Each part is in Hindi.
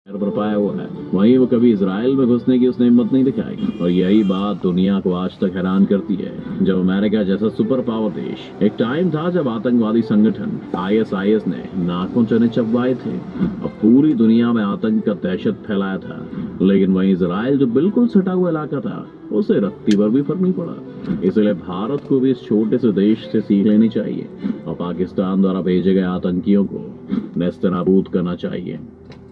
बरपाया हुआ है। वहीं वो कभी इजराइल में घुसने की उसने हिम्मत नहीं दिखाई और यही बात दुनिया को आज तक हैरान करती है। जब अमेरिका जैसा सुपर पावर देश, एक टाइम था जब आतंकवादी संगठन आईएसआईएस ने नाकों चने चबवाए थे और पूरी दुनिया में आतंक का दहशत फैलाया था, लेकिन वहीं इजराइल जो बिल्कुल सटा हुआ इलाका था, उसे रत्ती भर भी फर्क नहीं पड़ा। इसलिए भारत को भी इस छोटे से देश से सीख लेनी चाहिए और पाकिस्तान द्वारा भेजे गए आतंकियों को नेस्तनाबूद करना चाहिए।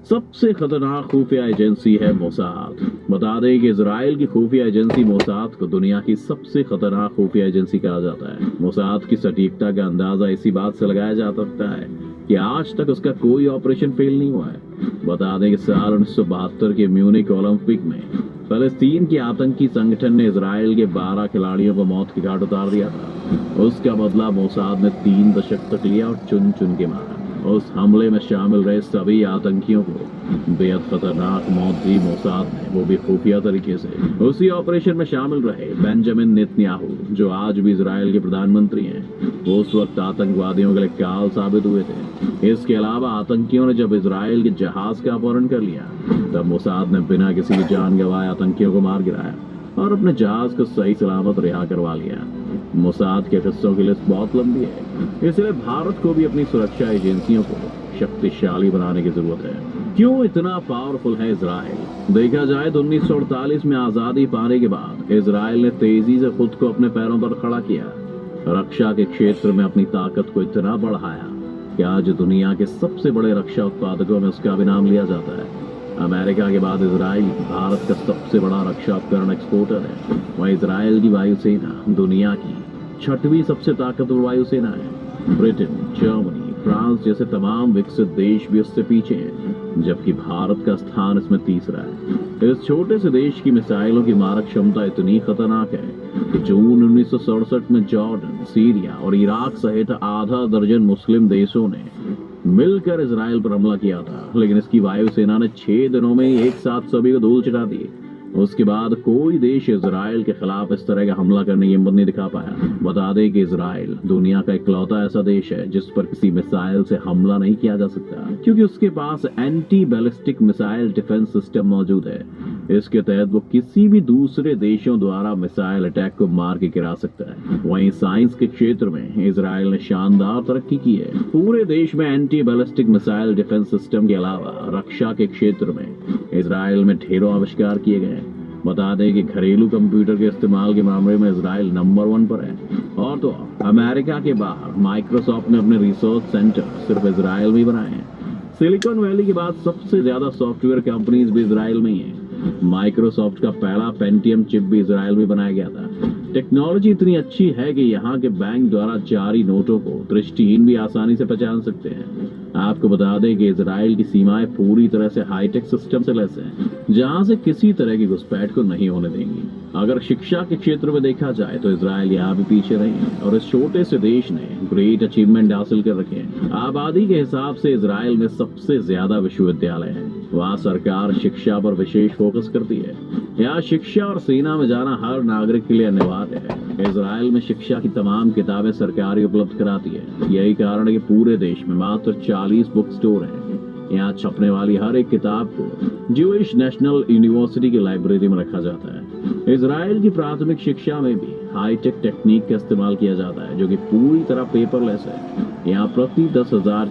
सबसे खतरनाक खुफिया एजेंसी है मोसाद। बता दें कि इजराइल की खुफिया एजेंसी मोसाद को दुनिया की सबसे खतरनाक खुफिया एजेंसी कहा जाता है। मोसाद की सटीकता का अंदाजा इसी बात से लगाया जा सकता है कि आज तक उसका कोई ऑपरेशन फेल नहीं हुआ है। बता दें कि साल 1972 के म्यूनिक ओलंपिक में फलस्तीन के आतंकी संगठन ने इजराइल के 12 खिलाड़ियों को मौत के घाट उतार दिया था। उसका बदला मोसाद ने 3 दशक तक लिया और चुन चुन के मारा। उस हमले में शामिल रहे सभी आतंकियों को बेहद खतरनाक मौत दी मोसाद ने, वो भी खुफिया तरीके से। उसी ऑपरेशन में शामिल रहे बेंजामिन नेतन्याहू, जो आज भी इजराइल के प्रधानमंत्री हैं, वो उस वक्त आतंकवादियों के लिए काल साबित हुए थे। इसके अलावा आतंकियों ने जब इजराइल के जहाज का अपहरण कर लिया, तब मोसाद ने बिना किसी की जान गंवाए आतंकियों को मार गिराया और अपने जहाज को सही सलामत रिहा करवा लिया। मोसाद के किस्सों की लिस्ट बहुत लंबी है, इसलिए भारत को भी अपनी सुरक्षा एजेंसियों को शक्तिशाली बनाने की जरूरत है। क्यों इतना पावरफुल है इजराइल? देखा जाए तो 1948 में आजादी पाने के बाद इजराइल ने तेजी से खुद को अपने पैरों पर खड़ा किया। रक्षा के क्षेत्र में अपनी ताकत को इतना बढ़ाया कि आज दुनिया के सबसे बड़े रक्षा उत्पादकों में उसका भी नाम लिया जाता है। अमेरिका के बाद इजराइल भारत का सबसे बड़ा रक्षा उपकरण एक्सपोर्टर है। वहीं इजराइल की वायुसेना दुनिया की 6वीं सबसे ताकतवर वायुसेना है। ब्रिटेन, जर्मनी, फ्रांस जैसे तमाम विकसित देश भी उससे पीछे हैं, जबकि भारत का स्थान इसमें तीसरा है। इस छोटे से देश की मिसाइलों की मारक क्षमता इतनी खतरनाक है कि जून 1967 में जॉर्डन, सीरिया और इराक सहित आधा दर्जन मुस्लिम देशों ने मिलकर इजराइल पर हमला किया था, लेकिन इसकी वायुसेना ने 6 दिनों में एक साथ सभी को धूल चटा दी। उसके बाद कोई देश इजराइल के खिलाफ इस तरह का हमला करने की हिम्मत नहीं दिखा पाया। बता दें कि इजराइल दुनिया का इकलौता ऐसा देश है जिस पर किसी मिसाइल से हमला नहीं किया जा सकता, क्योंकि उसके पास anti ballistic missile defence system मौजूद है। इसके तहत वो किसी भी दूसरे देशों द्वारा मिसाइल अटैक को मार के गिरा सकता है। वहीं साइंस के क्षेत्र में इजराइल ने शानदार तरक्की की है। पूरे देश में anti ballistic missile defence system के अलावा रक्षा के क्षेत्र में इजराइल में ढेरों आविष्कार किए गए। बता दें कि घरेलू कंप्यूटर के इस्तेमाल के मामले में इजराइल नंबर 1 पर है। और तो अमेरिका के बाहर माइक्रोसॉफ्ट ने अपने रिसर्च सेंटर सिर्फ इजराइल में बनाए हैं। सिलिकॉन वैली के बाद सबसे ज्यादा सॉफ्टवेयर कंपनीज भी इजराइल में ही है। माइक्रोसॉफ्ट का पहला पेंटियम चिप भी इजराइल में बनाया गया था। टेक्नोलॉजी इतनी अच्छी है कि यहाँ के बैंक द्वारा जारी नोटों को दृष्टिहीन भी आसानी से पहचान सकते हैं। आपको बता दें कि इजराइल की सीमाएं पूरी तरह से हाईटेक सिस्टम से लैस हैं, जहां से किसी तरह की घुसपैठ को नहीं होने देंगी। अगर शिक्षा के क्षेत्र में देखा जाए तो इजराइल यहाँ भी पीछे रहे हैं और इस छोटे से देश ने ग्रेट अचीवमेंट हासिल कर रखे हैं। आबादी के हिसाब से इजराइल में सबसे ज्यादा विश्वविद्यालय हैं। वहाँ सरकार शिक्षा पर विशेष फोकस करती है। यहाँ शिक्षा और सेना में जाना हर नागरिक के लिए अनिवार्य है। इजराइल में शिक्षा की तमाम किताबें सरकार ही उपलब्ध कराती है। यही कारण है कि पूरे देश में मात्र 40 बुक स्टोर हैं। यहाँ छपने वाली हर एक किताब को ज्यूइश नेशनल यूनिवर्सिटी की लाइब्रेरी में रखा जाता है। इजराइल की प्राथमिक शिक्षा में भी हाईटेक टेक्निक का इस्तेमाल किया जाता है, जो कि पूरी तरह पेपरलेस है। यहाँ प्रति 10,000